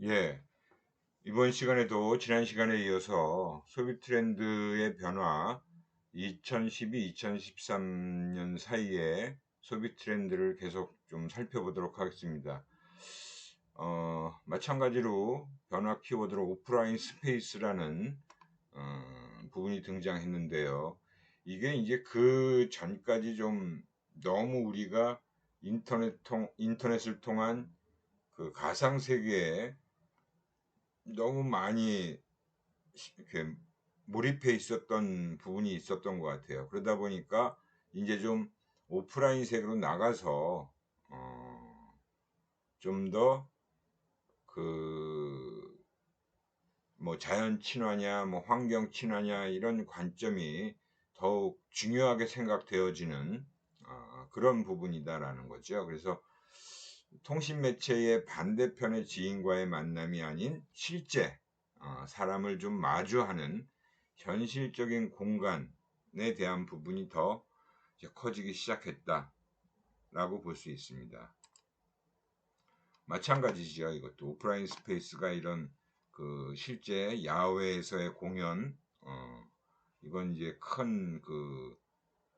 예, 이번 시간에도 지난 시간에 이어서 소비 트렌드의 변화, 2012, 2013년 사이에 소비 트렌드를 계속 좀 살펴보도록 하겠습니다. 마찬가지로 변화 키워드로 오프라인 스페이스라는 부분이 등장했는데요. 이게 이제 그 전까지 좀 너무 우리가 인터넷을 통한 그 가상 세계에 너무 많이 이렇게 몰입해 있었던 부분이 있었던 것 같아요. 그러다 보니까 이제 좀 오프라인 세계로 나가서 좀 더 그 뭐 자연 친화냐 뭐 환경 친화냐 이런 관점이 더욱 중요하게 생각되어지는 그런 부분이다라는 거죠. 그래서 통신 매체의 반대편의 지인과의 만남이 아닌 실제 사람을 좀 마주하는 현실적인 공간에 대한 부분이 더 이제 커지기 시작했다라고 볼 수 있습니다. 마찬가지죠. 이것도 오프라인 스페이스가 이런 그 실제 야외에서의 공연, 이건 이제 큰 그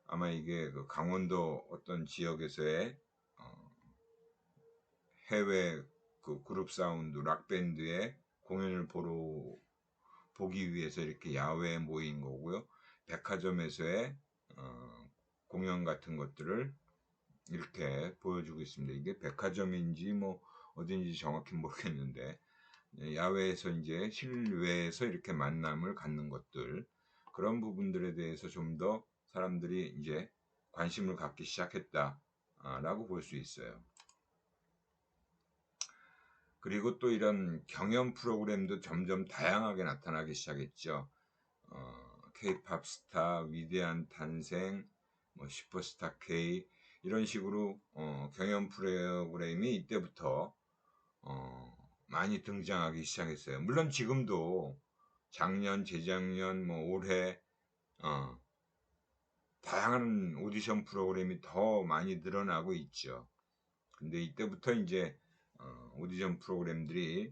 아마 이게 그 강원도 어떤 지역에서의 해외 그 그룹 사운드 락 밴드의 공연을 보기 위해서 이렇게 야외에 모인 거고요. 백화점에서의 공연 같은 것들을 이렇게 보여주고 있습니다. 이게 백화점인지 뭐 어딘지 정확히 모르겠는데 야외에서 이제 실외에서 이렇게 만남을 갖는 것들 그런 부분들에 대해서 좀 더 사람들이 이제 관심을 갖기 시작했다라고 볼 수 있어요. 그리고 또 이런 경연 프로그램도 점점 다양하게 나타나기 시작했죠. K-팝 스타, 위대한 탄생, 뭐 슈퍼스타 K 이런 식으로 경연 프로그램이 이때부터 많이 등장하기 시작했어요. 물론 지금도 작년, 재작년, 뭐 올해 다양한 오디션 프로그램이 더 많이 늘어나고 있죠. 근데 이때부터 이제 오디션 프로그램들이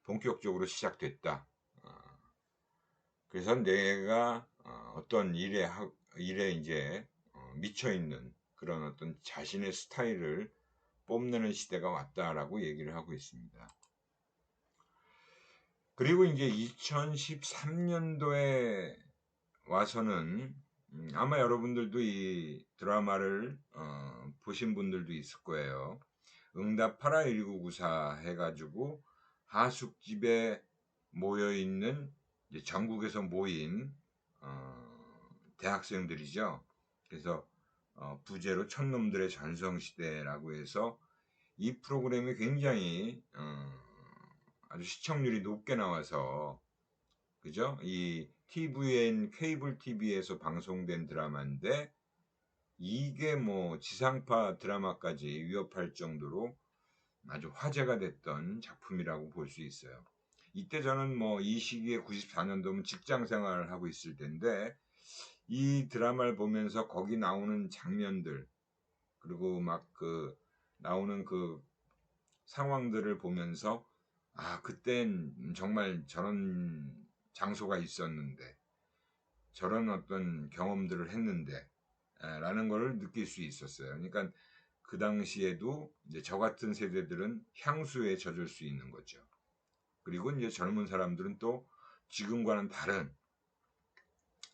본격적으로 시작됐다. 그래서 내가 어떤 일에 이제 미쳐 있는 그런 어떤 자신의 스타일을 뽐내는 시대가 왔다라고 얘기를 하고 있습니다. 그리고 이제 2013년도에 와서는 아마 여러분들도 이 드라마를 보신 분들도 있을 거예요. 응답하라 1994 해가지고 하숙집에 모여 있는 전국에서 모인 대학생들이죠. 그래서 부제로 촌놈들의 전성시대라고 해서 이 프로그램이 굉장히 아주 시청률이 높게 나와서 그죠? 이 TVN 케이블 TV에서 방송된 드라마인데 이게 뭐 지상파 드라마까지 위협할 정도로 아주 화제가 됐던 작품이라고 볼 수 있어요. 이때 저는 뭐 이 시기에 94년도면 직장 생활을 하고 있을 텐데 이 드라마를 보면서 거기 나오는 장면들 그리고 막 그 나오는 그 상황들을 보면서 그땐 정말 저런 장소가 있었는데 저런 어떤 경험들을 했는데 라는 걸 느낄 수 있었어요. 그러니까 그 당시에도 이제 저 같은 세대들은 향수에 젖을 수 있는 거죠. 그리고 이제 젊은 사람들은 또 지금과는 다른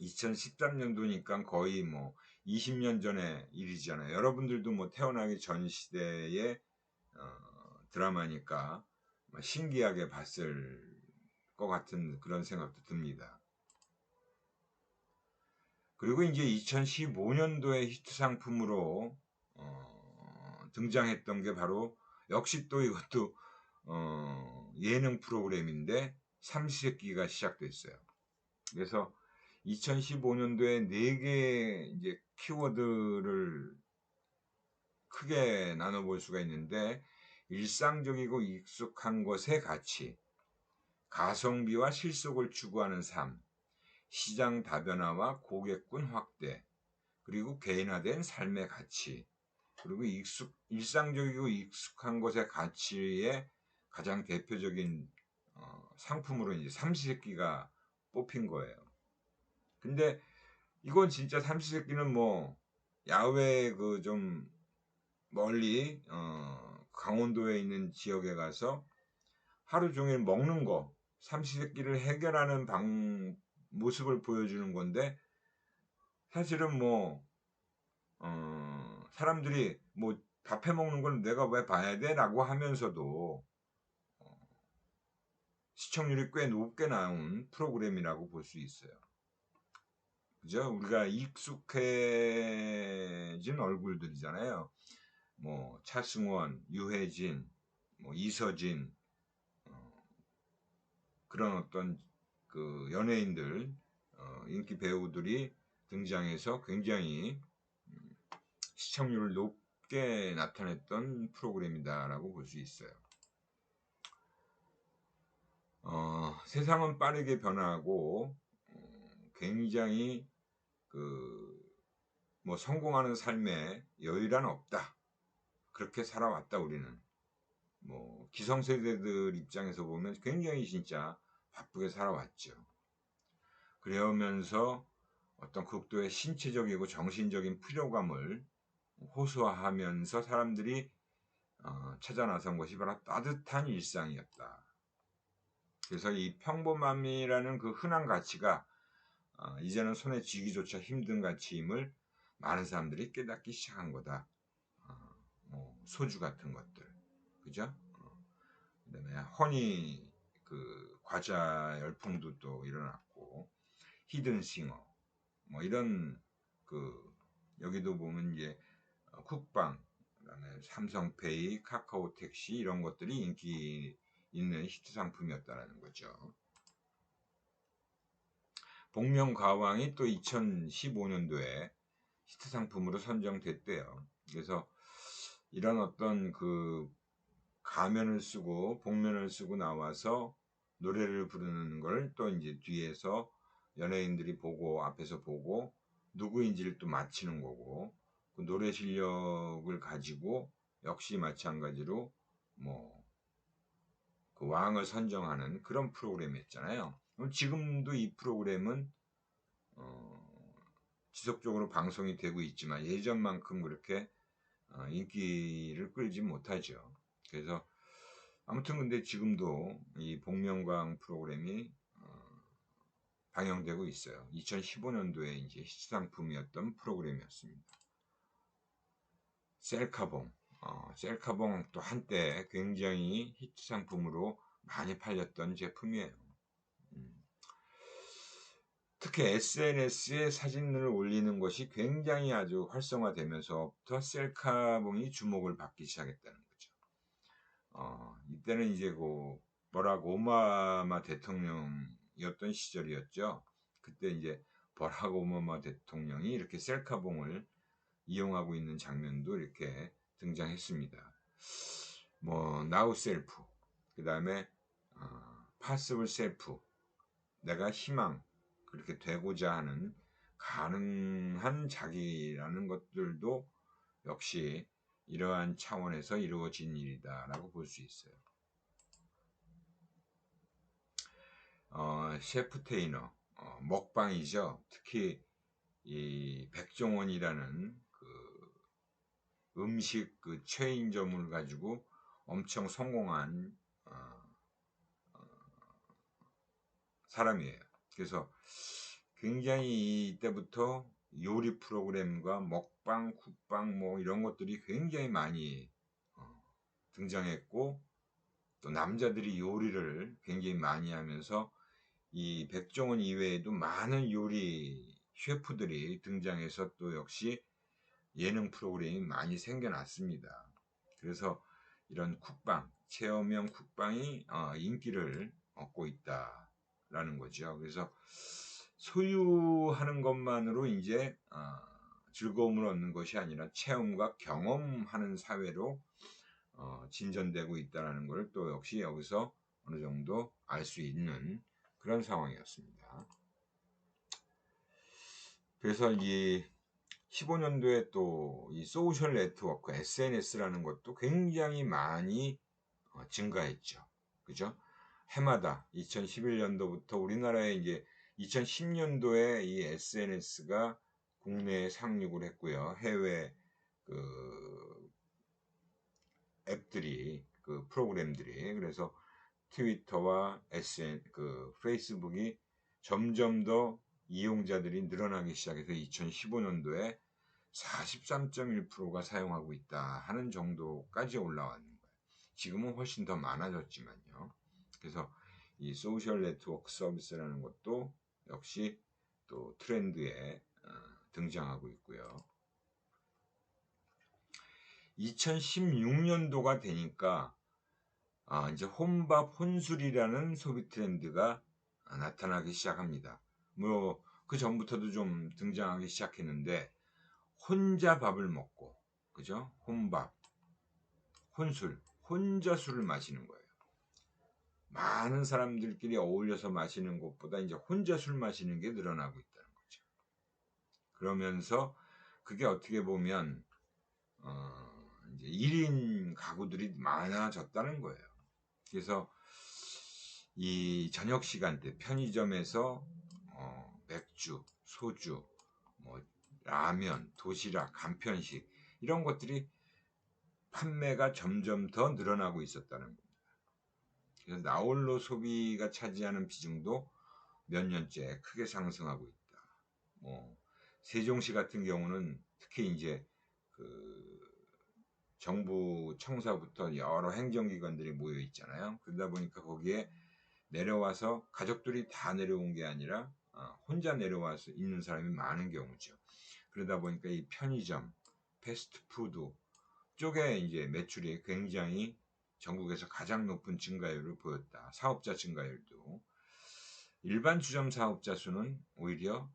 2013년도니까 거의 뭐 20년 전의 일이잖아요. 여러분들도 뭐 태어나기 전 시대의 드라마니까 신기하게 봤을 것 같은 그런 생각도 듭니다. 그리고 이제 2015년도에 히트 상품으로 등장했던 게 바로 역시 또 이것도 예능 프로그램인데 삼시세끼가 시작됐어요. 그래서 2015년도에 4개 이제 키워드를 크게 나눠볼 수가 있는데 일상적이고 익숙한 것의 가치, 가성비와 실속을 추구하는 삶, 시장 다변화와 고객군 확대, 그리고 개인화된 삶의 가치, 그리고 일상적이고 익숙한 것의 가치에 가장 대표적인 상품으로 이제 삼시세끼가 뽑힌 거예요. 근데 이건 진짜 삼시세끼는 뭐 야외 그 좀 멀리 강원도에 있는 지역에 가서 하루 종일 먹는 거 삼시세끼를 해결하는 모습을 보여주는 건데, 사실은 뭐 사람들이 뭐 밥 해 먹는 걸 내가 왜 봐야 돼? 라고 하면서도 시청률이 꽤 높게 나온 프로그램이라고 볼 수 있어요. 그죠? 우리가 익숙해진 얼굴들이잖아요. 뭐 차승원, 유해진, 뭐 이서진, 그런 어떤 그 연예인들, 인기 배우들이 등장해서 굉장히 시청률을 높게 나타냈던 프로그램이다라고 볼 수 있어요. 세상은 빠르게 변하고 굉장히 뭐 성공하는 삶에 여유란 없다. 그렇게 살아왔다 우리는. 뭐 기성세대들 입장에서 보면 굉장히 진짜 바쁘게 살아왔죠. 그러면서 어떤 극도의 신체적이고 정신적인 피로감을 호소하면서 사람들이 찾아 나선 것이 바로 따뜻한 일상이었다. 그래서 이 평범함이라는 그 흔한 가치가 이제는 손에 쥐기조차 힘든 가치임을 많은 사람들이 깨닫기 시작한 거다. 뭐 소주 같은 것들, 그죠? 그다음에 허니 그 과자 열풍도 또 일어났고, 히든싱어 뭐 이런 그 여기도 보면 이제 쿡방, 그다음에 삼성페이, 카카오택시 이런 것들이 인기 있는 히트 상품이었다는 거죠. 복면가왕이 또 2015년도에 히트 상품으로 선정됐대요. 그래서 이런 어떤 그 가면을 쓰고 복면을 쓰고 나와서 노래를 부르는 걸 또 이제 뒤에서 연예인들이 보고 앞에서 보고 누구인지를 또 맞히는 거고, 그 노래 실력을 가지고 역시 마찬가지로 뭐 그 왕을 선정하는 그런 프로그램이었잖아요. 지금도 이 프로그램은 지속적으로 방송이 되고 있지만 예전만큼 그렇게 인기를 끌지 못하죠. 그래서 아무튼 근데 지금도 이 복면가왕 프로그램이 방영되고 있어요. 2015년도에 이제 히트 상품이었던 프로그램이었습니다. 셀카봉, 셀카봉 또 한때 굉장히 히트 상품으로 많이 팔렸던 제품이에요. 특히 SNS에 사진을 올리는 것이 굉장히 아주 활성화되면서부터 셀카봉이 주목을 받기 시작했다는 거죠. 이때는 이제 그 버락 오바마 대통령이었던 시절이었죠. 그때 이제 버락 오바마 대통령이 이렇게 셀카봉을 이용하고 있는 장면도 이렇게 등장했습니다. 뭐 나우 셀프, 그 다음에 파스블 셀프, 내가 희망, 그렇게 되고자 하는 가능한 자기라는 것들도 역시 이러한 차원에서 이루어진 일이다라고 볼 수 있어요. 셰프 테이너, 먹방이죠. 특히 이 백종원이라는 그 음식 그 체인점을 가지고 엄청 성공한 사람이에요. 그래서 굉장히 이때부터 요리 프로그램과 먹방, 쿡방 뭐 이런 것들이 굉장히 많이 등장했고, 또 남자들이 요리를 굉장히 많이 하면서 이 백종원 이외에도 많은 요리 셰프들이 등장해서 또 역시 예능 프로그램이 많이 생겨났습니다. 그래서 이런 쿡방, 체험형 쿡방이 인기를 얻고 있다라는 거죠. 그래서 소유하는 것만으로 이제 즐거움을 얻는 것이 아니라 체험과 경험하는 사회로 진전되고 있다는 것을 또 역시 여기서 어느 정도 알 수 있는 그런 상황이었습니다. 그래서 이 15년도에 또 이 소셜 네트워크 SNS라는 것도 굉장히 많이 증가했죠. 그죠? 해마다 2011년도부터 우리나라에 이제 2010년도에 이 SNS가 국내에 상륙을 했고요. 해외 그 앱들이, 그 프로그램들이, 그래서 트위터와 페이스북이 점점 더 이용자들이 늘어나기 시작해서 2015년도에 43.1%가 사용하고 있다 하는 정도까지 올라왔는 거예요. 지금은 훨씬 더 많아졌지만요. 그래서 이 소셜 네트워크 서비스라는 것도 역시 또 트렌드에 등장하고 있고요. 2016년도가 되니까 이제 혼밥 혼술이라는 소비 트렌드가 나타나기 시작합니다. 뭐 그 전부터도 좀 등장하기 시작했는데, 혼자 밥을 먹고, 그죠? 혼밥, 혼술, 혼자 술을 마시는 거예요. 많은 사람들끼리 어울려서 마시는 것보다 이제 혼자 술 마시는 게 늘어나고 있다는 거죠. 그러면서 그게 어떻게 보면 이제 1인 가구들이 많아졌다는 거예요. 그래서 이 저녁 시간대 편의점에서 맥주, 소주, 뭐 라면, 도시락, 간편식 이런 것들이 판매가 점점 더 늘어나고 있었다는 겁니다. 그래서 나홀로 소비가 차지하는 비중도 몇 년째 크게 상승하고 있다. 뭐 세종시 같은 경우는 특히 이제 그 정부 청사부터 여러 행정기관들이 모여 있잖아요. 그러다 보니까 거기에 내려와서 가족들이 다 내려온 게 아니라 혼자 내려와서 있는 사람이 많은 경우죠. 그러다 보니까 이 편의점, 패스트푸드 쪽에 이제 매출이 굉장히 전국에서 가장 높은 증가율을 보였다. 사업자 증가율도. 일반 주점 사업자 수는 오히려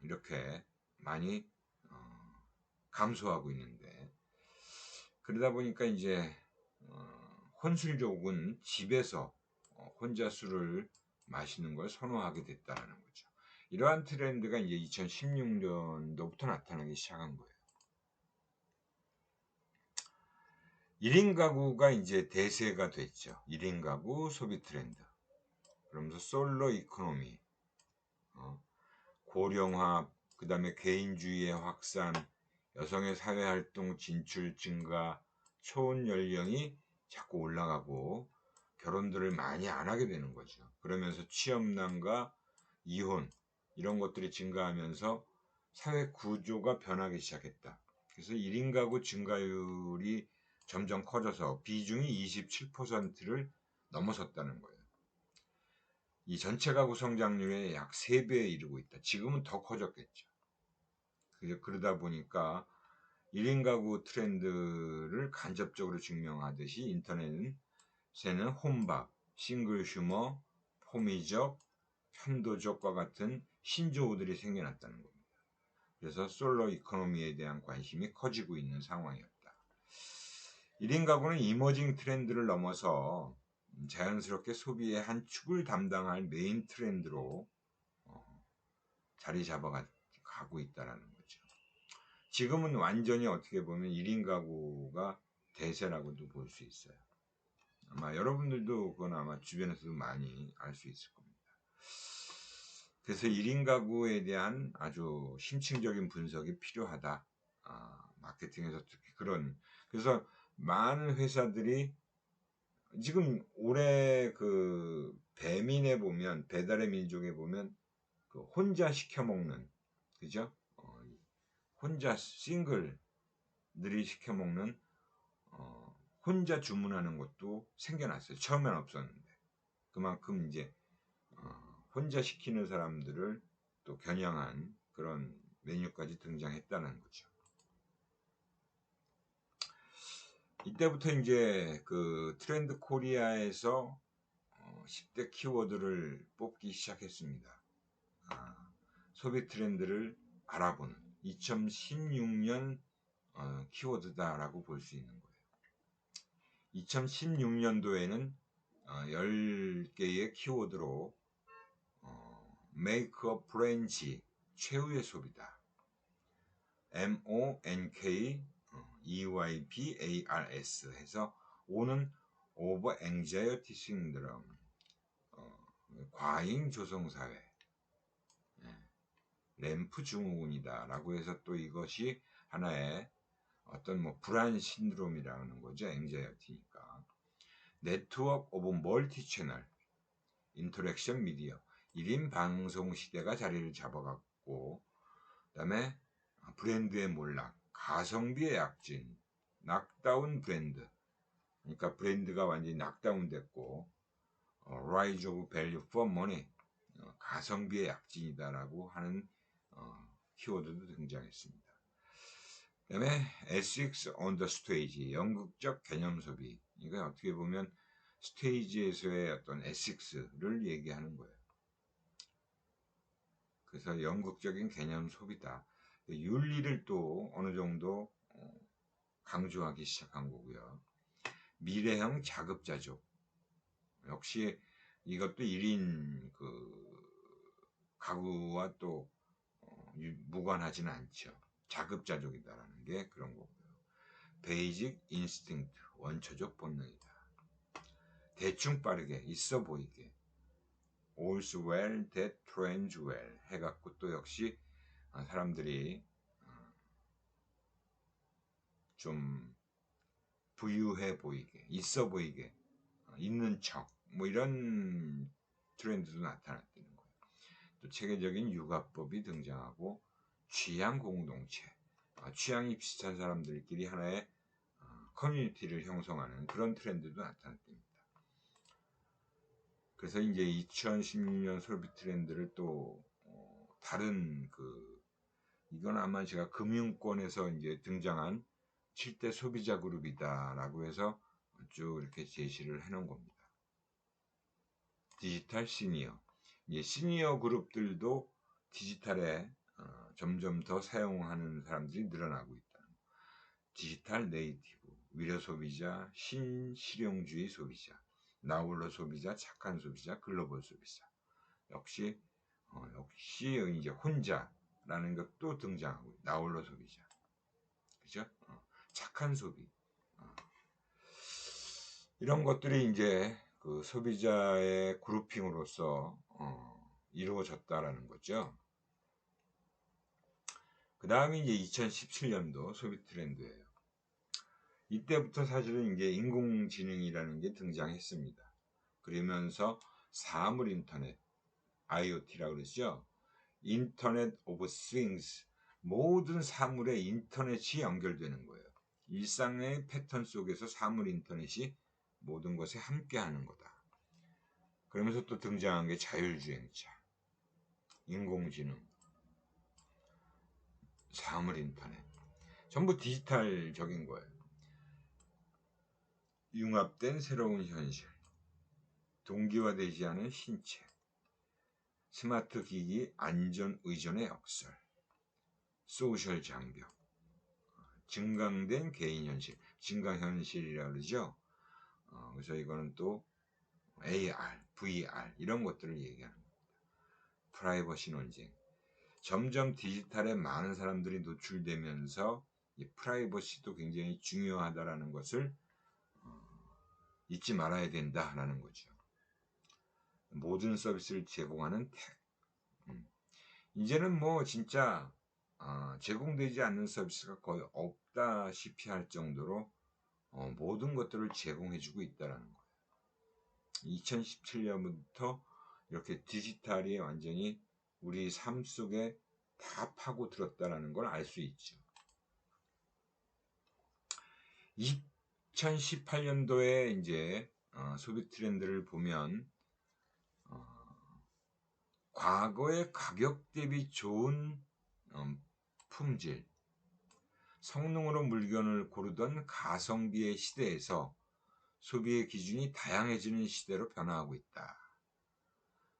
이렇게 많이 감소하고 있는데, 그러다 보니까 이제 혼술족은 집에서 혼자 술을 마시는 걸 선호하게 됐다는 거죠. 이러한 트렌드가 이제 2016년도부터 나타나기 시작한 거예요. 1인 가구가 이제 대세가 됐죠. 1인 가구 소비 트렌드. 그러면서 솔로 이코노미, 고령화, 그 다음에 개인주의의 확산, 여성의 사회활동 진출 증가, 초혼 연령이 자꾸 올라가고 결혼들을 많이 안 하게 되는 거죠. 그러면서 취업난과 이혼 이런 것들이 증가하면서 사회 구조가 변하기 시작했다. 그래서 1인 가구 증가율이 점점 커져서 비중이 27%를 넘어섰다는 거예요. 이 전체 가구 성장률의 약 3배에 이르고 있다. 지금은 더 커졌겠죠. 그러다 보니까 1인 가구 트렌드를 간접적으로 증명하듯이 인터넷에는 혼밥, 싱글 휴머, 포미적, 편도족과 같은 신조어들이 생겨났다는 겁니다. 그래서 솔로 이코노미에 대한 관심이 커지고 있는 상황이었다. 1인 가구는 이머징 트렌드를 넘어서 자연스럽게 소비의 한 축을 담당할 메인 트렌드로 자리 잡아가고 있다는 거죠. 지금은 완전히 어떻게 보면 1인 가구가 대세라고도 볼 수 있어요. 아마 여러분들도 그건 아마 주변에서도 많이 알 수 있을 겁니다. 그래서 1인 가구에 대한 아주 심층적인 분석이 필요하다. 마케팅에서 특히 그래서 많은 회사들이 지금 올해 그 배민에 보면, 배달의 민족에 보면 그 혼자 시켜 먹는, 그죠? 혼자 싱글들이 시켜 먹는 혼자 주문하는 것도 생겨났어요. 처음엔 없었는데 그만큼 이제 혼자 시키는 사람들을 또 겨냥한 그런 메뉴까지 등장했다는 거죠. 이때부터 이제 그 트렌드 코리아에서 10대 키워드를 뽑기 시작했습니다. 소비 트렌드를 알아보는 2016년 키워드다라고 볼 수 있는 거예요. 2016년도에는 10개의 키워드로 Make a French 최후의 소비다. MONK EYPARS 해서 O는 오버 앵자이어티 신드롬, 과잉 조성사회, 램프 증후군이다라고 해서 또 이것이 하나의 어떤 뭐 불안 신드롬이라는 거죠. 앵자이어티니까. 네트워크 오브 멀티 채널 인터랙션 미디어, 1인 방송 시대가 자리를 잡아갔고, 그다음에 브랜드의 몰락, 가성비의 약진, 낙다운 브랜드, 그러니까 브랜드가 완전히 낙다운 됐고, rise of value for money, 가성비의 약진이다라고 하는 키워드도 등장했습니다. 그 다음에 SX on the stage, 연극적 개념 소비. 이건 어떻게 보면 스테이지에서의 어떤 SX를 얘기하는 거예요. 그래서 연극적인 개념 소비다. 윤리를 또 어느 정도 강조하기 시작한 거고요. 미래형 자급자족. 역시 이것도 1인 가구와 또 무관하지는 않죠. 자급자족이다라는 게 그런 거고요. 베이직 인스팅트, 원초적 본능이다. 대충 빠르게 있어 보이게. all's well that ends well 해갖고 또 역시 사람들이 좀 부유해 보이게, 있어 보이게, 있는 척, 뭐 이런 트렌드도 나타났다는 거예요. 또 체계적인 육아법이 등장하고 취향 공동체, 취향이 비슷한 사람들끼리 하나의 커뮤니티를 형성하는 그런 트렌드도 나타났답니다. 그래서 이제 2016년 소비 트렌드를 또 다른 이건 아마 제가 금융권에서 이제 등장한 7대 소비자 그룹이다라고 해서 쭉 이렇게 제시를 해놓은 겁니다. 디지털 시니어, 이제 시니어 그룹들도 디지털에 점점 더 사용하는 사람들이 늘어나고 있다. 디지털 네이티브, 위려 소비자, 신실용주의 소비자, 나홀로 소비자, 착한 소비자, 글로벌 소비자. 역시 이제 혼자라는 것도 등장하고 나홀로 소비자, 그죠? 착한 소비, 이런 것들이 이제 그 소비자의 그룹핑으로서 이루어졌다라는 거죠. 그 다음에 이제 2017년도 소비 트렌드예요. 이때부터 사실은 이제 인공지능이라는 게 등장했습니다. 그러면서 사물 인터넷, IoT라고 그러죠. 인터넷 오브 싱스, 모든 사물에 인터넷이 연결되는 거예요. 일상의 패턴 속에서 사물 인터넷이 모든 것에 함께하는 거다. 그러면서 또 등장한 게 자율주행차, 인공지능, 사물 인터넷, 전부 디지털적인 거예요. 융합된 새로운 현실, 동기화되지 않은 신체, 스마트 기기 안전 의존의 역설, 소셜 장벽, 증강된 개인 현실, 증강현실이라고 그러죠. 그래서 이거는 또 AR, VR 이런 것들을 얘기하는 겁니다. 프라이버시 논쟁. 점점 디지털에 많은 사람들이 노출되면서 이 프라이버시도 굉장히 중요하다라는 것을 잊지 말아야 된다라는 거죠. 모든 서비스를 제공하는 텍. 이제는 뭐 진짜 제공되지 않는 서비스가 거의 없다시피 할 정도로 모든 것들을 제공해주고 있다는 거예요. 2017년부터 이렇게 디지털이 완전히 우리 삶 속에 다 파고들었다는 걸 알 수 있죠. 2018년도에 이제 소비 트렌드를 보면 과거의 가격 대비 좋은 품질, 성능으로 물건을 고르던 가성비의 시대에서 소비의 기준이 다양해지는 시대로 변화하고 있다.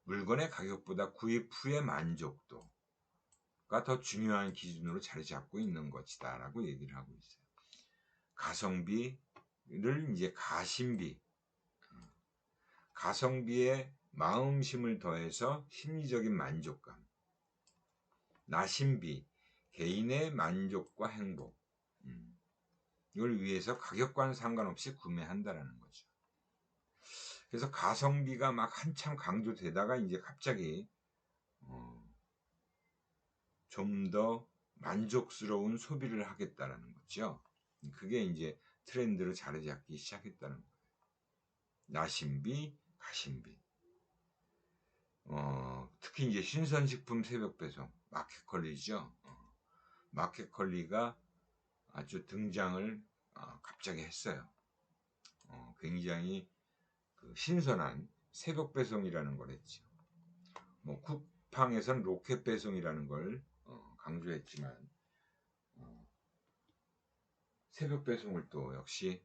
물건의 가격보다 구입 후의 만족도가 더 중요한 기준으로 자리 잡고 있는 것이다 라고 얘기를 하고 있어요. 가성비를 이제 가심비, 가성비에 마음심을 더해서 심리적인 만족감, 나심비, 개인의 만족과 행복, 이걸 위해서 가격과는 상관없이 구매한다라는 거죠. 그래서 가성비가 막 한참 강조되다가 이제 갑자기 좀 더 만족스러운 소비를 하겠다라는 거죠. 그게 이제 트렌드로 자리 잡기 시작했다는 거예요. 나심비, 가심비. 특히 이제 신선식품 새벽 배송, 마켓컬리죠. 마켓컬리가 아주 등장을 갑자기 했어요. 굉장히 그 신선한 새벽 배송이라는 걸 했죠. 뭐 쿠팡에서는 로켓 배송이라는 걸 강조했지만 새벽 배송을 또 역시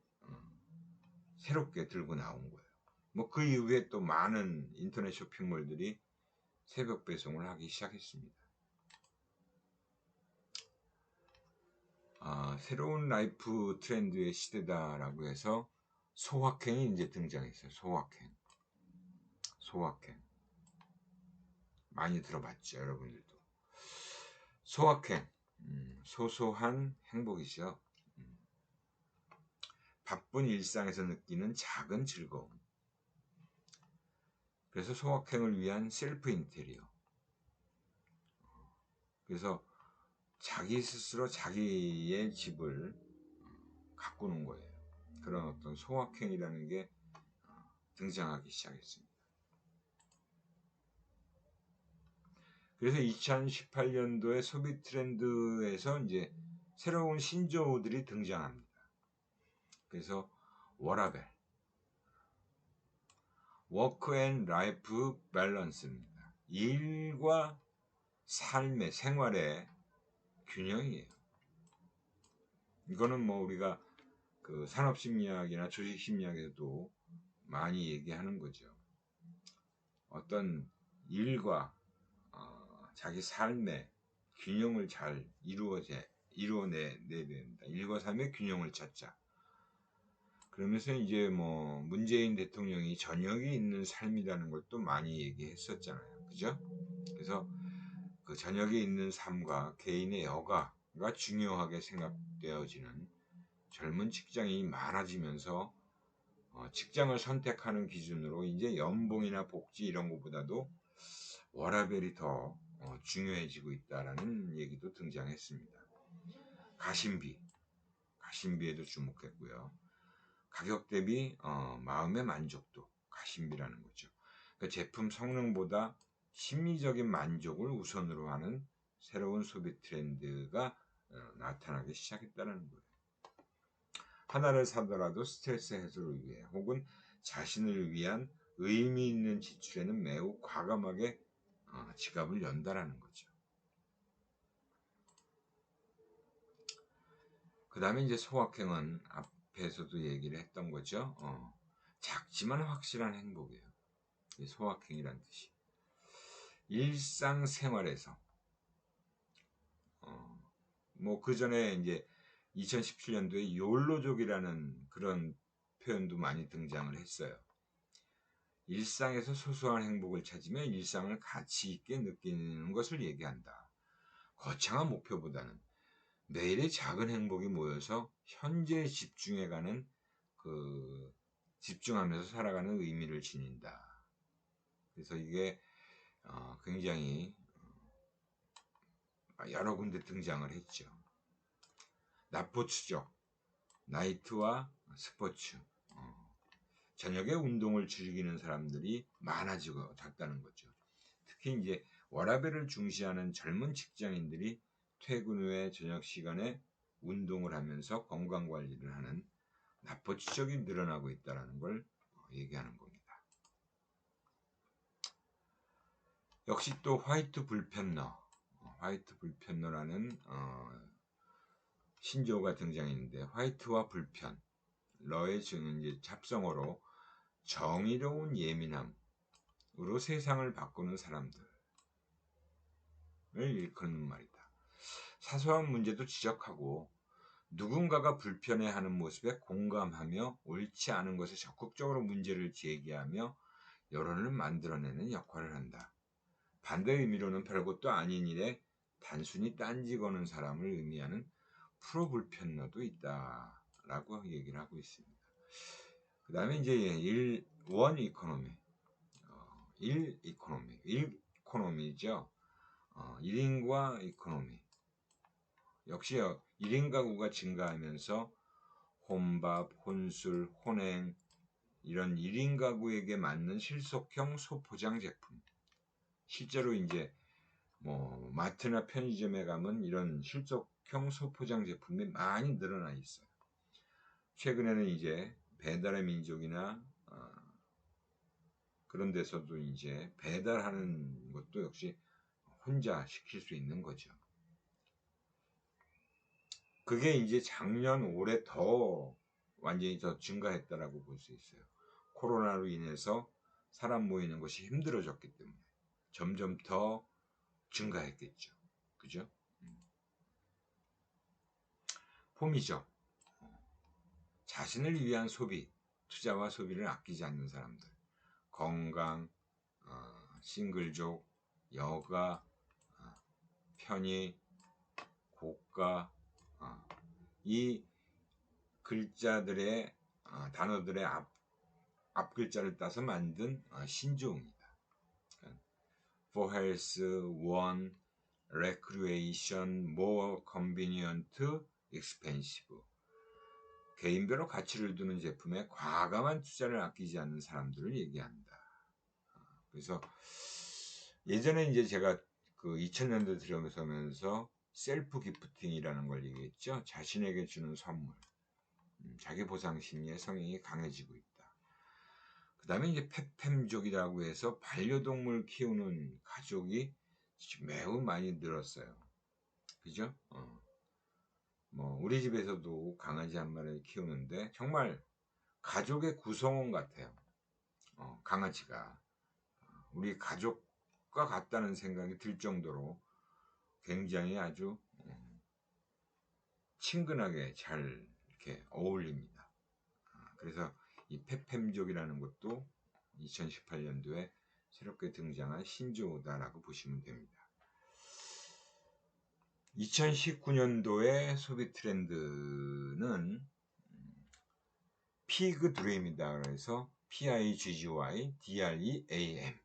새롭게 들고 나온 거예요. 뭐 그 이후에 또 많은 인터넷 쇼핑몰들이 새벽 배송을 하기 시작했습니다. 새로운 라이프 트렌드의 시대다라고 해서 소확행이 이제 등장했어요. 소확행 많이 들어봤죠, 여러분들도. 소확행, 소소한 행복이죠. 바쁜 일상에서 느끼는 작은 즐거움. 그래서 소확행을 위한 셀프 인테리어. 그래서 자기 스스로 자기의 집을 가꾸는 거예요. 그런 어떤 소확행이라는 게 등장하기 시작했습니다. 그래서 2018년도에 소비 트렌드에서 이제 새로운 신조어들이 등장합니다. 그래서 워라벨, 워크 앤 라이프 밸런스입니다. 일과 삶의 생활의 균형이에요. 이거는 뭐 우리가 그 산업심리학이나 조직심리학에서도 많이 얘기하는 거죠. 어떤 일과 자기 삶의 균형을 잘 이루어내야 된다. 일과 삶의 균형을 찾자. 그러면서 이제 뭐 문재인 대통령이 저녁이 있는 삶이라는 것도 많이 얘기했었잖아요. 그죠? 그래서 그 저녁에 있는 삶과 개인의 여가가 중요하게 생각되어지는 젊은 직장인이 많아지면서 직장을 선택하는 기준으로 이제 연봉이나 복지 이런 것보다도 워라밸이 더 중요해지고 있다라는 얘기도 등장했습니다. 가심비에도 주목했고요. 가격 대비 마음의 만족도, 가심비라는 거죠. 그러니까 제품 성능보다 심리적인 만족을 우선으로 하는 새로운 소비 트렌드가 나타나기 시작했다는 거예요. 하나를 사더라도 스트레스 해소를 위해 혹은 자신을 위한 의미 있는 지출에는 매우 과감하게 지갑을 연다라는 거죠. 그 다음에 이제 소확행은 앞에서도 얘기를 했던 거죠. 작지만 확실한 행복이에요. 소확행이란 뜻이. 일상생활에서 뭐 그 전에 이제 2017년도에 욜로족이라는 그런 표현도 많이 등장을 했어요. 일상에서 소소한 행복을 찾으며 일상을 가치 있게 느끼는 것을 얘기한다. 거창한 목표보다는 매일의 작은 행복이 모여서 현재에 집중해가는 집중하면서 살아가는 의미를 지닌다. 그래서 이게 굉장히 여러 군데 등장을 했죠. 나포추적, 나이트와 스포츠, 저녁에 운동을 즐기는 사람들이 많아지고 잤다는 거죠. 특히 이제 워라밸을 중시하는 젊은 직장인들이 퇴근 후에 저녁 시간에 운동을 하면서 건강 관리를 하는 나포추적이 늘어나고 있다는 걸 얘기하는 겁니다. 역시 또 화이트 불편러라는 신조어가 등장했는데, 화이트와 불편, 러의 이제 잡성어로 정의로운 예민함으로 세상을 바꾸는 사람들을 일컫는 말이다. 사소한 문제도 지적하고 누군가가 불편해하는 모습에 공감하며 옳지 않은 것에 적극적으로 문제를 제기하며 여론을 만들어내는 역할을 한다. 반대 의미로는 별것도 아닌 일에 단순히 딴지 거는 사람을 의미하는 프로불편러도 있다라고 얘기를 하고 있습니다. 그 다음에 이제 원 이코노미, 일 이코노미, 일 이코노미죠. 1인과 이코노미. 역시 1인 가구가 증가하면서 혼밥, 혼술, 혼행 이런 1인 가구에게 맞는 실속형 소포장 제품. 실제로 이제 뭐 마트나 편의점에 가면 이런 실속형 소포장 제품이 많이 늘어나 있어요. 최근에는 이제 배달의 민족이나 그런 데서도 이제 배달하는 것도 역시 혼자 시킬 수 있는 거죠. 그게 이제 작년 올해 더 완전히 더 증가했다라고 볼 수 있어요. 코로나로 인해서 사람 모이는 것이 힘들어졌기 때문에 점점 더 증가했겠죠. 그죠? 폼이죠. 자신을 위한 소비, 투자와 소비를 아끼지 않는 사람들. 건강, 싱글족, 여가, 편의, 고가, 이 글자들의 단어들의 앞 글자를 따서 만든 신조어입니다. For health, one, recreation, more convenient, expensive. 개인별로 가치를 두는 제품에 과감한 투자를 아끼지 않는 사람들을 얘기한다. 그래서 예전에 이제 제가 그 2000년대 들어서면서 셀프 기프팅이라는 걸 얘기했죠. 자신에게 주는 선물. 자기 보상 심리의 성향이 강해지고 있다. 그 다음에 이제 페팸족이라고 해서 반려동물 키우는 가족이 매우 많이 늘었어요. 그죠? 뭐 우리 집에서도 강아지 한 마리를 키우는데 정말 가족의 구성원 같아요. 강아지가 우리 가족과 같다는 생각이 들 정도로 굉장히 아주 친근하게 잘 이렇게 어울립니다. 그래서 이 페팸족이라는 것도 2018년도에 새롭게 등장한 신조어다라고 보시면 됩니다. 2019년도의 소비 트렌드는 피그 드림이다. 그래서 PIGGY DREAM.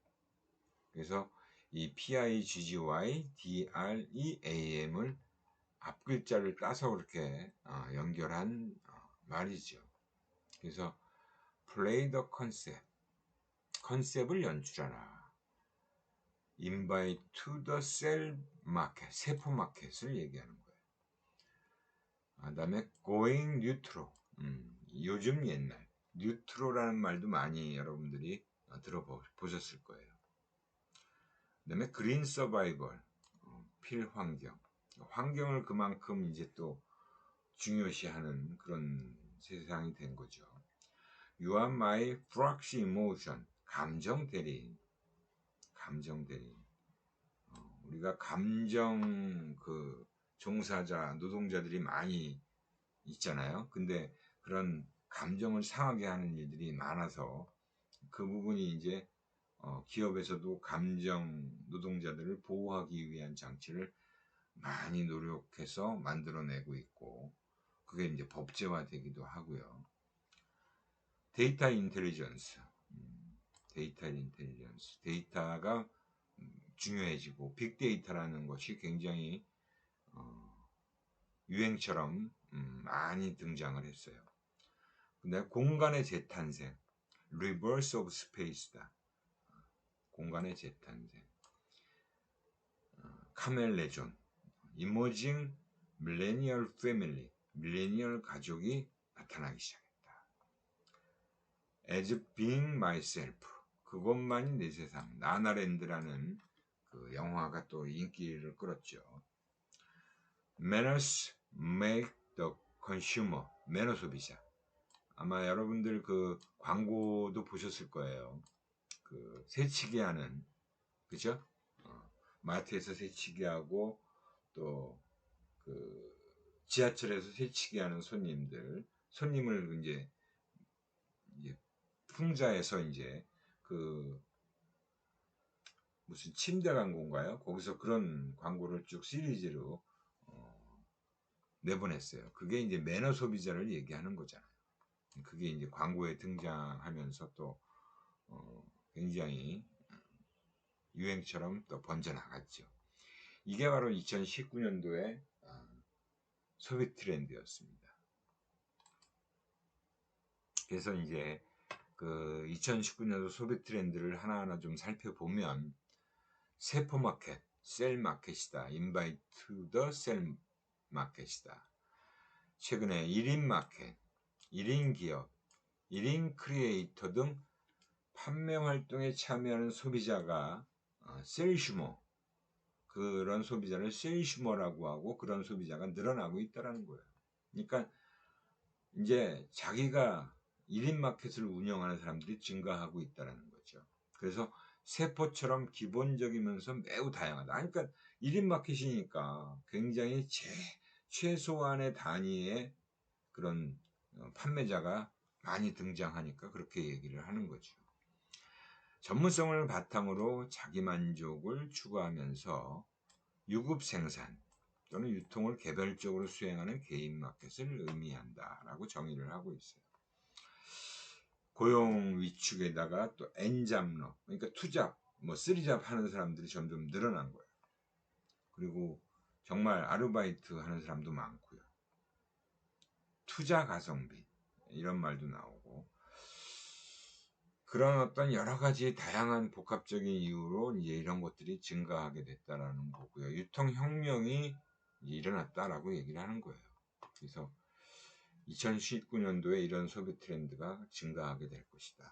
그래서 이 PIGGY DREAM을 앞 글자를 따서 그렇게 연결한 말이죠. 그래서 play the concept, 컨셉을 연출하라. invite to the cell market, 세포 마켓을 얘기하는 거예요. 그 다음에 going neutral, 요즘 옛날 뉴트로라는 말도 많이 여러분들이 들어보셨을 거예요. 그 다음에 그린 서바이벌, 필환경, 환경을 그만큼 이제 또 중요시하는 그런 세상이 된 거죠. You are my proxy emotion, 감정 대리인. 우리가 감정 그 종사자, 노동자들이 많이 있잖아요. 근데 그런 감정을 상하게 하는 일들이 많아서 그 부분이 이제 기업에서도 감정 노동자들을 보호하기 위한 장치를 많이 노력해서 만들어내고 있고 그게 이제 법제화되기도 하고요. 데이터 인텔리전스, 데이터가 중요해지고 빅데이터라는 것이 굉장히 유행처럼 많이 등장을 했어요. 근데 공간의 재탄생, Reverse of Space다. 공간의 재탄생. 카멜레존, Emerging Millennial Family, 밀레니얼 가족이 나타나기 시작했다. As Being Myself, 그것만이 내 세상, 나나랜드라는 그 영화가 또 인기를 끌었죠. Manners make the consumer, 매너 소비자. 아마 여러분들 그 광고도 보셨을 거예요. 그 새치기 하는, 그죠? 마트에서 새치기 하고 또 그 지하철에서 새치기 하는 손님을 이제 풍자에서 이제 그 무슨 침대 광고인가요? 거기서 그런 광고를 쭉 시리즈로 내보냈어요. 그게 이제 매너 소비자를 얘기하는 거잖아요. 그게 이제 광고에 등장하면서 또 굉장히 유행처럼 또 번져나갔죠. 이게 바로 2019년도의 소비 트렌드였습니다. 그래서 이제 그 2019년도 소비 트렌드를 하나하나 좀 살펴보면 세포마켓, 셀마켓이다. 인바이트 더 셀마켓이다. 최근에 1인 마켓, 1인 기업, 1인 크리에이터 등 판매 활동에 참여하는 소비자가 셀슈머, 그런 소비자를 셀슈머라고 하고 그런 소비자가 늘어나고 있다는 거예요. 그러니까 이제 자기가 1인 마켓을 운영하는 사람들이 증가하고 있다는 거죠. 그래서 세포처럼 기본적이면서 매우 다양하다. 그러니까 1인 마켓이니까 굉장히 최소한의 단위의 그런 판매자가 많이 등장하니까 그렇게 얘기를 하는 거죠. 전문성을 바탕으로 자기 만족을 추구하면서 유급 생산 또는 유통을 개별적으로 수행하는 개인 마켓을 의미한다라고 정의를 하고 있어요. 고용 위축에다가 또 N잡러, 그러니까 투잡, 쓰리잡 하는 사람들이 점점 늘어난 거예요. 그리고 정말 아르바이트 하는 사람도 많고요. 투자 가성비 이런 말도 나오고, 그런 어떤 여러 가지 다양한 복합적인 이유로 이제 이런 것들이 증가하게 됐다라는 거고요. 유통혁명이 일어났다라고 얘기를 하는 거예요. 그래서 2019년도에 이런 소비 트렌드가 증가하게 될 것이다.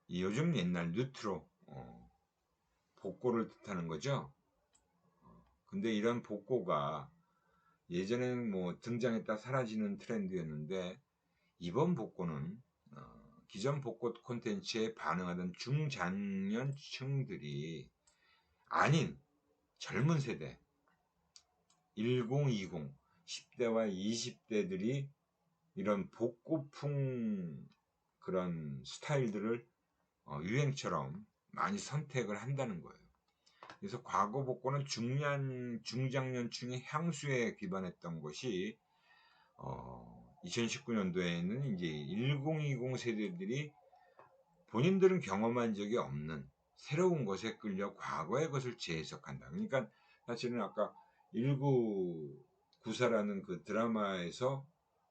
요즘 옛날 뉴트로, 복고를 뜻하는 거죠. 근데 이런 복고가 예전에는 뭐 등장했다 사라지는 트렌드였는데, 이번 복고는 기존 복고 콘텐츠에 반응하던 중장년층들이 아닌 젊은 세대 1020, 10대와 20대들이 이런 복고풍 그런 스타일들을 유행처럼 많이 선택을 한다는 거예요. 그래서 과거 복고는 중장년층의 향수에 기반했던 것이 2019년도에는 이제 1020 세대들이 본인들은 경험한 적이 없는 새로운 것에 끌려 과거의 것을 재해석한다. 그러니까 사실은 아까 1994라는 그 드라마에서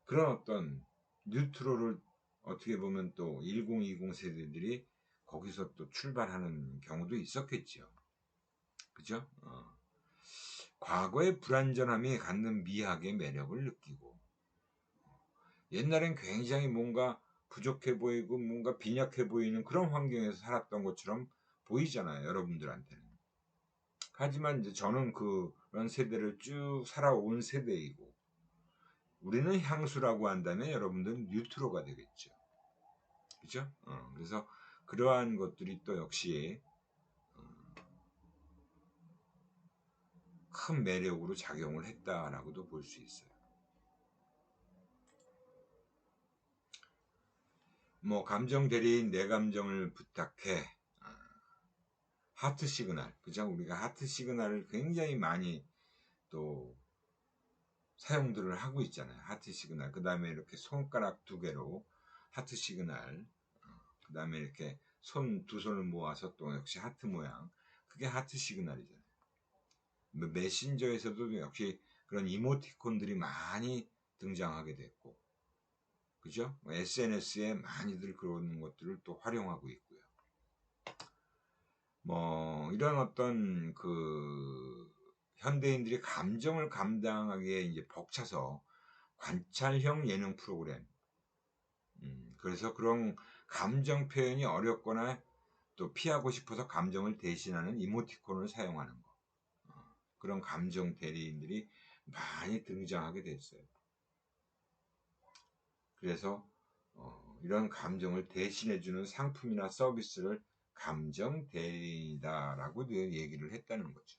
그런 어떤 뉴트로를 어떻게 보면 또 1020 세대들이 거기서 또 출발하는 경우도 있었겠죠. 그죠? 과거의 불완전함이 갖는 미학의 매력을 느끼고, 옛날엔 굉장히 뭔가 부족해 보이고 뭔가 빈약해 보이는 그런 환경에서 살았던 것처럼 보이잖아요, 여러분들한테는. 하지만 이제 저는 그런 세대를 쭉 살아온 세대이고, 우리는 향수라고 한다면 여러분들은 뉴트로가 되겠죠. 그죠? 그래서 그러한 것들이 또 역시 큰 매력으로 작용을 했다라고도 볼 수 있어요. 뭐 감정 대리인 내 감정을 부탁해, 하트 시그널, 그죠? 우리가 하트 시그널을 굉장히 많이 또 사용들을 하고 있잖아요. 하트 시그널. 그 다음에 이렇게 손가락 2개로 하트 시그널. 그 다음에 이렇게 두 손을 모아서 또 역시 하트 모양. 그게 하트 시그널이잖아요. 메신저에서도 역시 그런 이모티콘들이 많이 등장하게 됐고, 그죠? SNS에 많이들 그런 것들을 또 활용하고 있고요. 뭐 이런 어떤 그 현대인들이 감정을 감당하기에 이제 벅차서 관찰형 예능 프로그램, 그래서 그런 감정 표현이 어렵거나 또 피하고 싶어서 감정을 대신하는 이모티콘을 사용하는 거, 그런 감정 대리인들이 많이 등장하게 됐어요. 그래서 이런 감정을 대신해주는 상품이나 서비스를 감정 대리다라고 얘기를 했다는 거죠.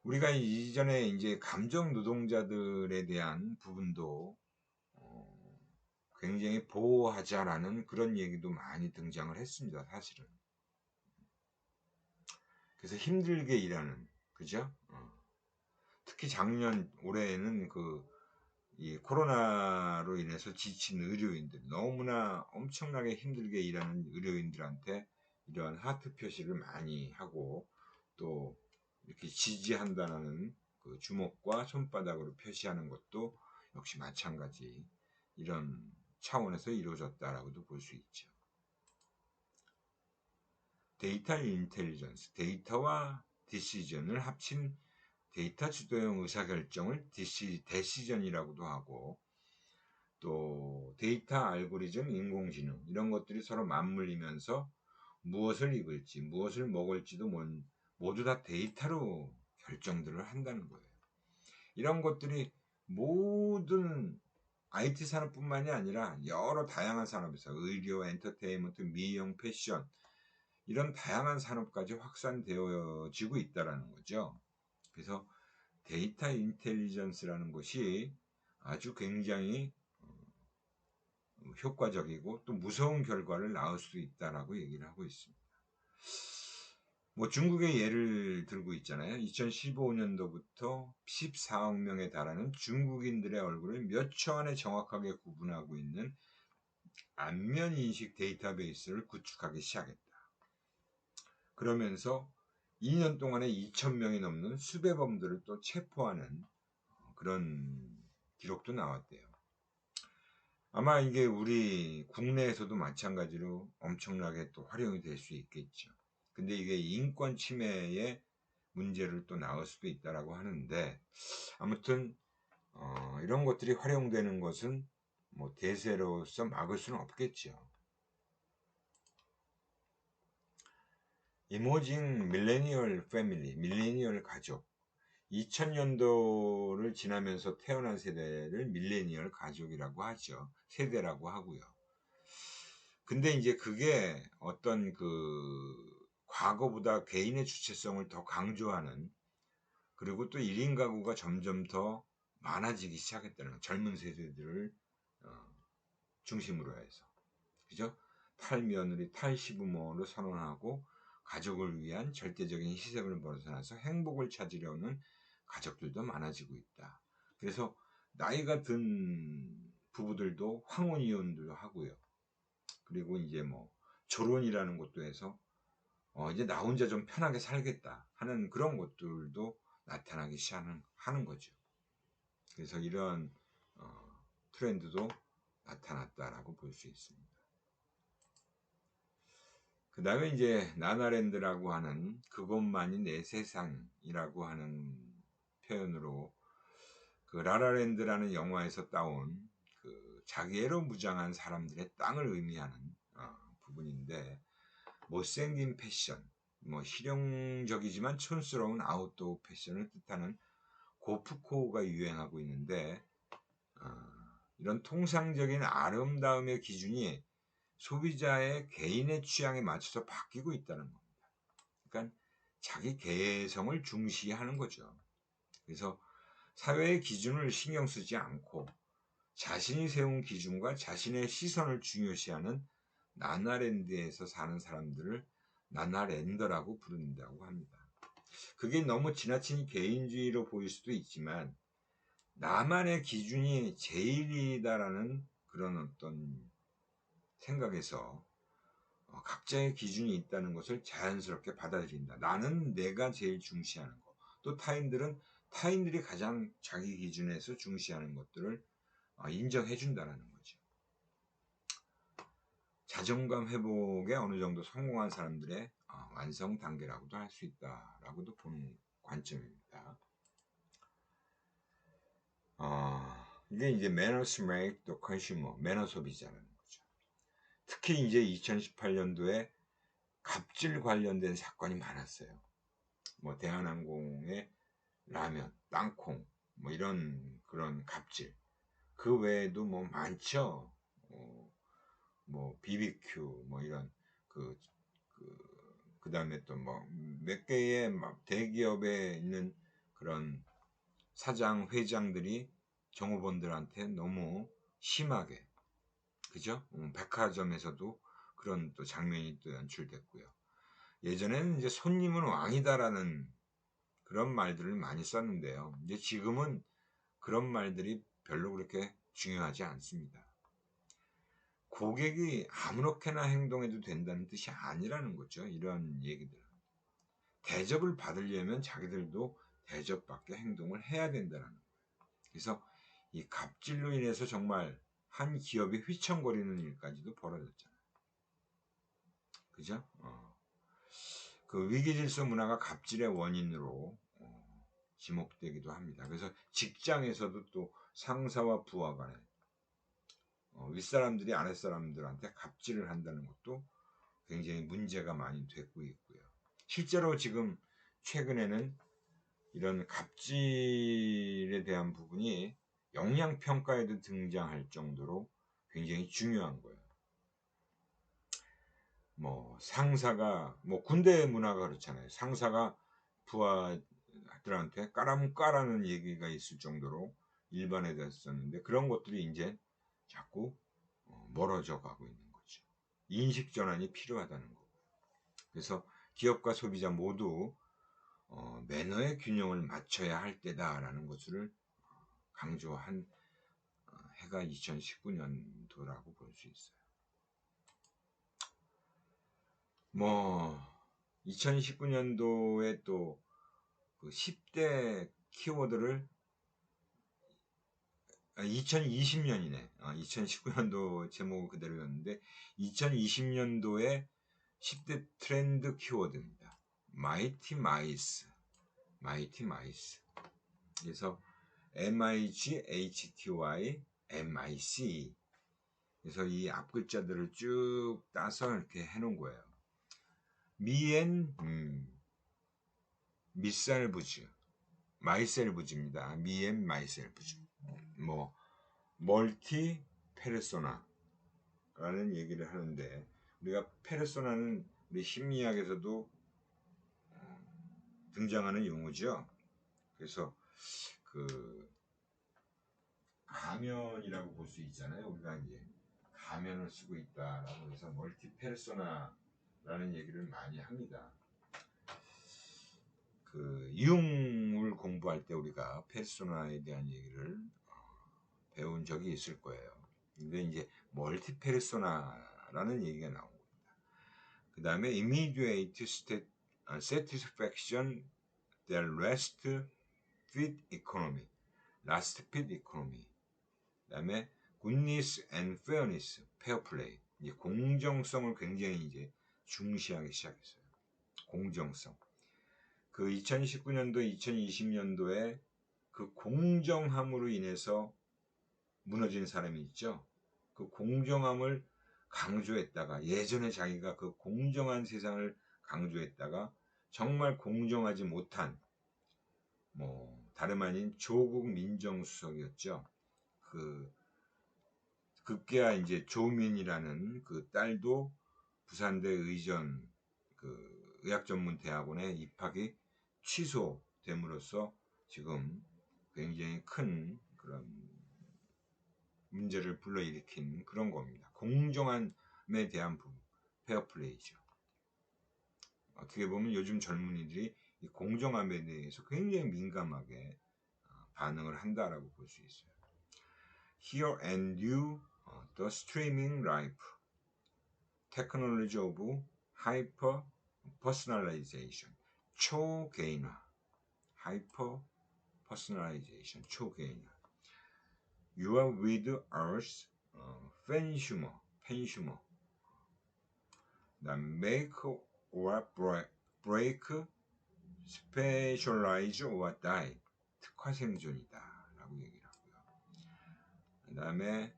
우리가 이전에 이제 감정 노동자들에 대한 부분도 굉장히 보호하자라는 그런 얘기도 많이 등장을 했습니다, 사실은. 그래서 힘들게 일하는, 그죠? 특히 올해는 그 이 코로나로 인해서 지친 의료인들, 너무나 엄청나게 힘들게 일하는 의료인들한테 이런 하트 표시를 많이 하고, 또 이렇게 지지한다는 그 주먹과 손바닥으로 표시하는 것도 역시 마찬가지 이런 차원에서 이루어졌다라고도 볼 수 있죠. 데이터 인텔리전스, 데이터와 디시전을 합친 데이터 주도형 의사결정을 데시전이라고도 하고, 또 데이터 알고리즘, 인공지능 이런 것들이 서로 맞물리면서 무엇을 입을지 무엇을 먹을지도 모두 다 데이터로 결정들을 한다는 거예요. 이런 것들이 모든 IT 산업뿐만이 아니라 여러 다양한 산업에서 의료, 엔터테인먼트, 미용, 패션 이런 다양한 산업까지 확산되어지고 있다는 거죠. 그래서 데이터 인텔리전스라는 것이 아주 굉장히 효과적이고 또 무서운 결과를 낳을 수 있다라고 얘기를 하고 있습니다. 뭐 중국의 예를 들고 있잖아요. 2015년도부터 14억 명에 달하는 중국인들의 얼굴을 몇 초 안에 정확하게 구분하고 있는 안면 인식 데이터베이스를 구축하기 시작했다. 그러면서 2년 동안에 2,000명이 넘는 수배범들을 또 체포하는 그런 기록도 나왔대요. 아마 이게 우리 국내에서도 마찬가지로 엄청나게 또 활용이 될 수 있겠죠. 근데 이게 인권 침해의 문제를 또 낳을 수도 있다라고 하는데, 아무튼 이런 것들이 활용되는 것은 뭐 대세로서 막을 수는 없겠죠. 이머징 밀레니얼 패밀리, 밀레니얼 가족, 2000년도를 지나면서 태어난 세대를 밀레니얼 가족이라고 하죠. 세대라고 하고요. 근데 이제 그게 어떤 그 과거보다 개인의 주체성을 더 강조하는, 그리고 또 1인 가구가 점점 더 많아지기 시작했다는 거예요. 젊은 세대들을 중심으로 해서. 그죠? 탈며느리, 탈시부모를 선언하고 가족을 위한 절대적인 희생을 벗어나서 행복을 찾으려는 가족들도 많아지고 있다. 그래서 나이가 든 부부들도 황혼이혼도 하고요. 그리고 이제 뭐 결혼이라는 것도 해서 이제 나 혼자 좀 편하게 살겠다 하는 그런 것들도 나타나기 시작하는 거죠. 그래서 이런 트렌드도 나타났다라고 볼 수 있습니다. 그 다음에 이제 나나랜드라고 하는 그것만이 내 세상이라고 하는 표현으로 그 라라랜드라는 영화에서 따온 그 자기애로 무장한 사람들의 땅을 의미하는 부분인데, 못생긴 패션, 뭐 실용적이지만 촌스러운 아웃도어 패션을 뜻하는 고프코가 유행하고 있는데, 이런 통상적인 아름다움의 기준이 소비자의 개인의 취향에 맞춰서 바뀌고 있다는 겁니다. 그러니까 자기 개성을 중시하는 거죠. 그래서 사회의 기준을 신경 쓰지 않고 자신이 세운 기준과 자신의 시선을 중요시하는 나나랜드에서 사는 사람들을 나나랜더라고 부른다고 합니다. 그게 너무 지나친 개인주의로 보일 수도 있지만, 나만의 기준이 제일이다라는 그런 어떤 생각에서 각자의 기준이 있다는 것을 자연스럽게 받아들인다. 나는 내가 제일 중시하는 것, 또 타인들은 타인들이 가장 자기 기준에서 중시하는 것들을 인정해 준다는 거죠. 자존감 회복에 어느 정도 성공한 사람들의 완성 단계라고도 할 수 있다라고도 보는 관점입니다. 이게 이제 Manners Make the Consumer, 매너 소비자라는 거죠. 특히 이제 2018년도에 갑질 관련된 사건이 많았어요. 뭐 대한항공의 라면, 땅콩, 뭐 이런 그런 갑질. 그 외에도 뭐 많죠. 뭐 BBQ, 뭐 이런 그 다음에 또 뭐 몇 개의 막 대기업에 있는 그런 사장, 회장들이 종업원들한테 너무 심하게, 그죠? 백화점에서도 그런 또 장면이 또 연출됐고요. 예전에는 이제 손님은 왕이다라는 그런 말들을 많이 썼는데요. 이제 지금은 그런 말들이 별로 그렇게 중요하지 않습니다. 고객이 아무렇게나 행동해도 된다는 뜻이 아니라는 거죠. 이런 얘기들은. 대접을 받으려면 자기들도 대접받게 행동을 해야 된다는 거예요. 그래서 이 갑질로 인해서 정말 한 기업이 휘청거리는 일까지도 벌어졌잖아요. 그죠? 그 위기질서 문화가 갑질의 원인으로 지목되기도 합니다. 그래서 직장에서도 또 상사와 부하 간에 윗사람들이 아랫사람들한테 갑질을 한다는 것도 굉장히 문제가 많이 되고 있고요. 실제로 지금 최근에는 이런 갑질에 대한 부분이 역량평가에도 등장할 정도로 굉장히 중요한 거예요. 뭐 상사가 뭐 군대 문화가 그렇잖아요. 상사가 부하들한테 까라는 얘기가 있을 정도로 일반화됐었는데 그런 것들이 이제 자꾸 멀어져 가고 있는 거죠. 인식 전환이 필요하다는 거고. 그래서 기업과 소비자 모두 매너의 균형을 맞춰야 할 때다라는 것을 강조한 해가 2019년도라고 볼 수 있어요. 뭐 2019년도에 또 그 10대 키워드를 2020년이네. 2019년도 제목 그대로였는데 2020년도에 10대 트렌드 키워드입니다. 마이티 마이스. 그래서 MIGHTY MIC. 그래서 이 앞 글자들을 쭉 따서 이렇게 해놓은 거예요. 미앤 미셀부즈, 마이셀부즈입니다. 미앤 마이셀부즈. 뭐 멀티 페르소나라는 얘기를 하는데 우리가 페르소나는 우리 심리학에서도 등장하는 용어죠. 그래서 그 가면이라고 볼 수 있잖아요. 우리가 이제 가면을 쓰고 있다라고 해서 멀티 페르소나라는 얘기를 많이 합니다. 그 융을 공부할 때 우리가 페르소나에 대한 얘기를 배운 적이 있을 거예요. 근데 이제 멀티 페르소나라는 얘기가 나온 겁니다. 그 다음에 immediate satisfaction, the last fit economy, 그 다음에 goodness and fairness, fair play. 이제 공정성을 굉장히 이제 중시하기 시작했어요. 공정성. 그 2019년도, 2020년도에 그 공정함으로 인해서 무너진 사람이 있죠. 그 공정함을 강조했다가 예전에 자기가 그 공정한 세상을 강조했다가 정말 공정하지 못한 뭐 다름 아닌 조국 민정수석이었죠. 그 급기야 이제 조민이라는 그 딸도 부산대 의전 그 의학전문대학원에 입학이 취소됨으로써 지금 굉장히 큰 그런 문제를 불러일으킨 그런 겁니다. 공정함에 대한 부분, 페어플레이죠. 어떻게 보면 요즘 젊은이들이 이 공정함에 대해서 굉장히 민감하게 반응을 한다라고 볼 수 있어요. Here and you, the streaming life, technology of hyper personalization, 초개인화, hyper personalization, 초개인화. You are with us, fansumer, make or break, specialize or die, 특화 생존이다 라고 얘기를 하고요. 그 다음에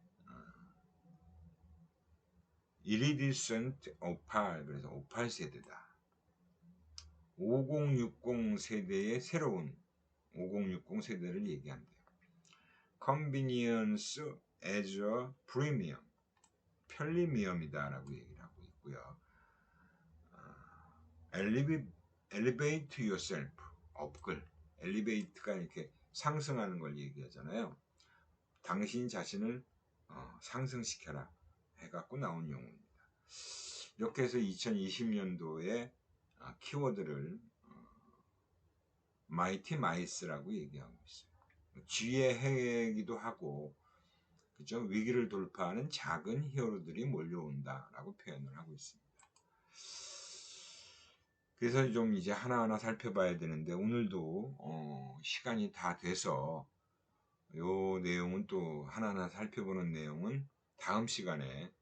iridescent opal, 그래서 오팔 세대다. 5060 세대의 새로운 5060 세대를 얘기한대요. Convenience as a premium, 편리미엄이다 라고 얘기를 하고 있고요. Elevate yourself, 업글. elevate가 이렇게 상승하는 걸 얘기하잖아요. 당신 자신을 상승시켜라 해갖고 나온 용어입니다. 이렇게 해서 2020년도에 키워드를 마이티 마이스라고 얘기하고 있어요. 지혜의 해이기도 하고, 그죠? 위기를 돌파하는 작은 히어로들이 몰려온다라고 표현을 하고 있습니다. 그래서 좀 이제 하나하나 살펴봐야 되는데, 오늘도 시간이 다 돼서 요 내용은 또 하나하나 살펴보는 내용은 다음 시간에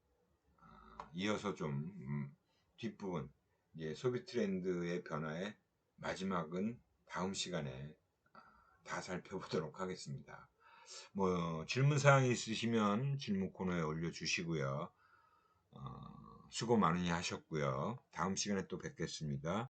이어서 좀 뒷부분, 이제 소비 트렌드의 변화의 마지막은 다음 시간에 다 살펴보도록 하겠습니다. 뭐 질문 사항이 있으시면 질문 코너에 올려주시고요. 수고 많이 하셨고요. 다음 시간에 또 뵙겠습니다.